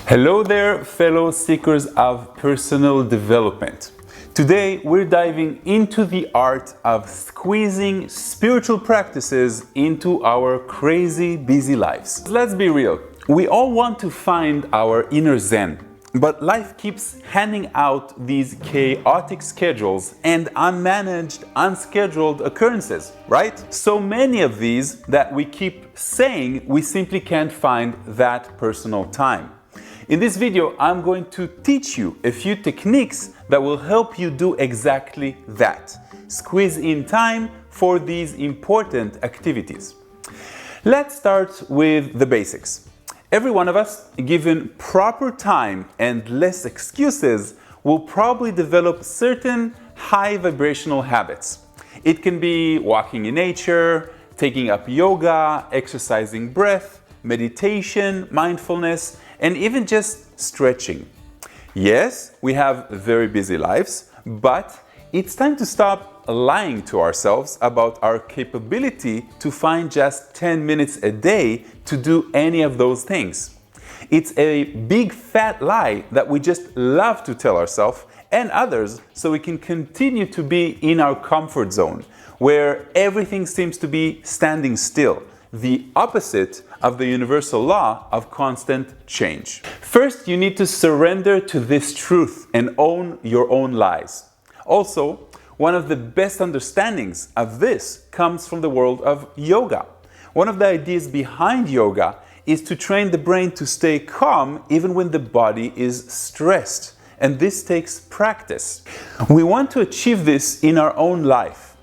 Hello there, fellow seekers of personal development. Today we're diving into the art of squeezing spiritual practices into our crazy busy lives. Let's be real, we all want to find our inner zen, but life keeps handing out these chaotic schedules and unmanaged, unscheduled occurrences, right? So many of these that we keep saying we simply can't find that personal time. In this video, I'm going to teach you a few techniques that will help you do exactly that. Squeeze in time for these important activities. Let's start with the basics. Every one of us, given proper time and less excuses, will probably develop certain high vibrational habits. It can be walking in nature, taking up yoga, exercising breath, meditation, mindfulness, and even just stretching. Yes, we have very busy lives, but it's time to stop lying to ourselves about our capability to find just 10 minutes a day to do any of those things. It's a big fat lie that we just love to tell ourselves and others so we can continue to be in our comfort zone, where everything seems to be standing still, the opposite of the universal law of constant change. First, you need to surrender to this truth and own your own lies. Also, one of the best understandings of this comes from the world of yoga. One of the ideas behind yoga is to train the brain to stay calm even when the body is stressed. And this takes practice. We want to achieve this in our own life,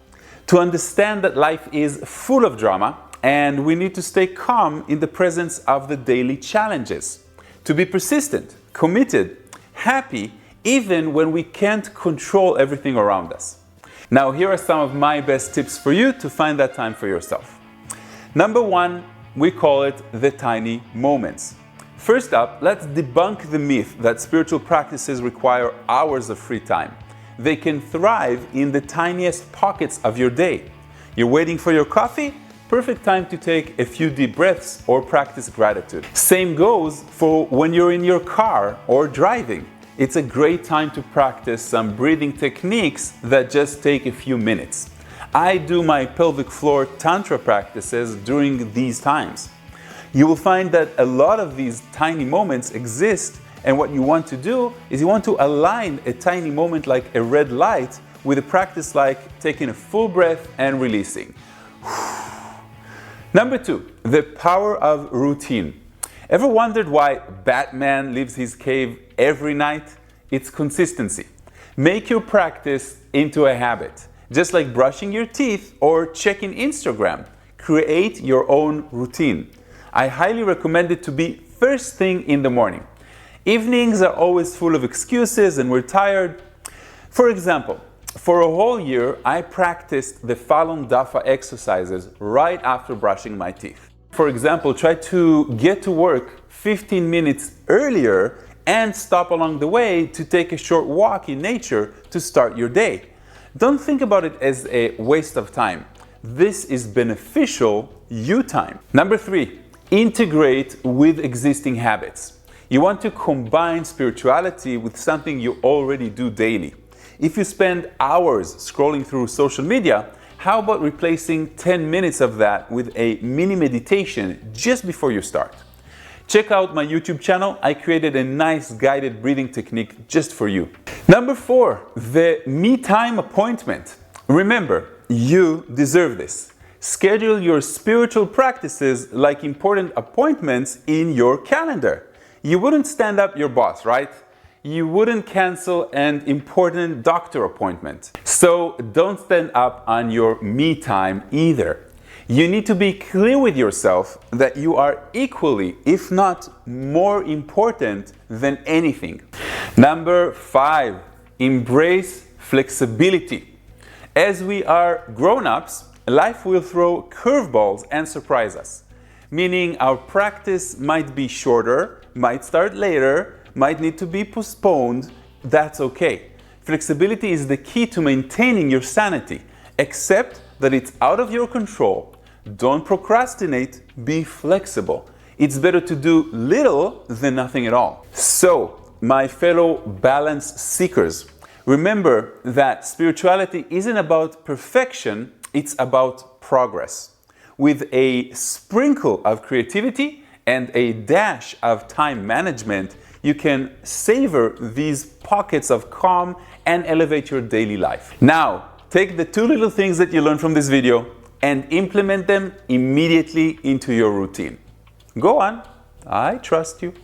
to understand that life is full of drama, and we need to stay calm in the presence of the daily challenges. To be persistent, committed, happy, even when we can't control everything around us. Now, here are some of my best tips for you to find that time for yourself. Number one, we call it the tiny moments. First up, let's debunk the myth that spiritual practices require hours of free time. They can thrive in the tiniest pockets of your day. You're waiting for your coffee? Perfect time to take a few deep breaths or practice gratitude. Same goes for when you're in your car or driving. It's a great time to practice some breathing techniques that just take a few minutes. I do my pelvic floor tantra practices during these times. You will find that a lot of these tiny moments exist, and what you want to do is you want to align a tiny moment like a red light with a practice like taking a full breath and releasing. Number two, the power of routine. Ever wondered why Batman leaves his cave every night? It's consistency. Make your practice into a habit, just like brushing your teeth or checking Instagram. Create your own routine. I highly recommend it to be first thing in the morning. Evenings are always full of excuses and we're tired. For example, for a whole year, I practiced the Falun Dafa exercises right after brushing my teeth. For example, try to get to work 15 minutes earlier and stop along the way to take a short walk in nature to start your day. Don't think about it as a waste of time. This is beneficial you time. Number three, integrate with existing habits. You want to combine spirituality with something you already do daily. If you spend hours scrolling through social media, how about replacing 10 minutes of that with a mini meditation just before you start? Check out my YouTube channel. I created a nice guided breathing technique just for you. Number four, the me time appointment. Remember, you deserve this. Schedule your spiritual practices like important appointments in your calendar. You wouldn't stand up your boss, right? You wouldn't cancel an important doctor appointment. So don't stand up on your me time either. You need to be clear with yourself that you are equally, if not more important than anything. Number five, embrace flexibility. As we are grown-ups, life will throw curveballs and surprise us. Meaning our practice might be shorter, might start later, might need to be postponed. That's okay. Flexibility is the key to maintaining your sanity. Accept that it's out of your control. Don't procrastinate, be flexible. It's better to do little than nothing at all. So, my fellow balance seekers, remember that spirituality isn't about perfection, it's about progress. With a sprinkle of creativity and a dash of time management, you can savor these pockets of calm and elevate your daily life. Now, take the 2 little things that you learned from this video and implement them immediately into your routine. Go on, I trust you.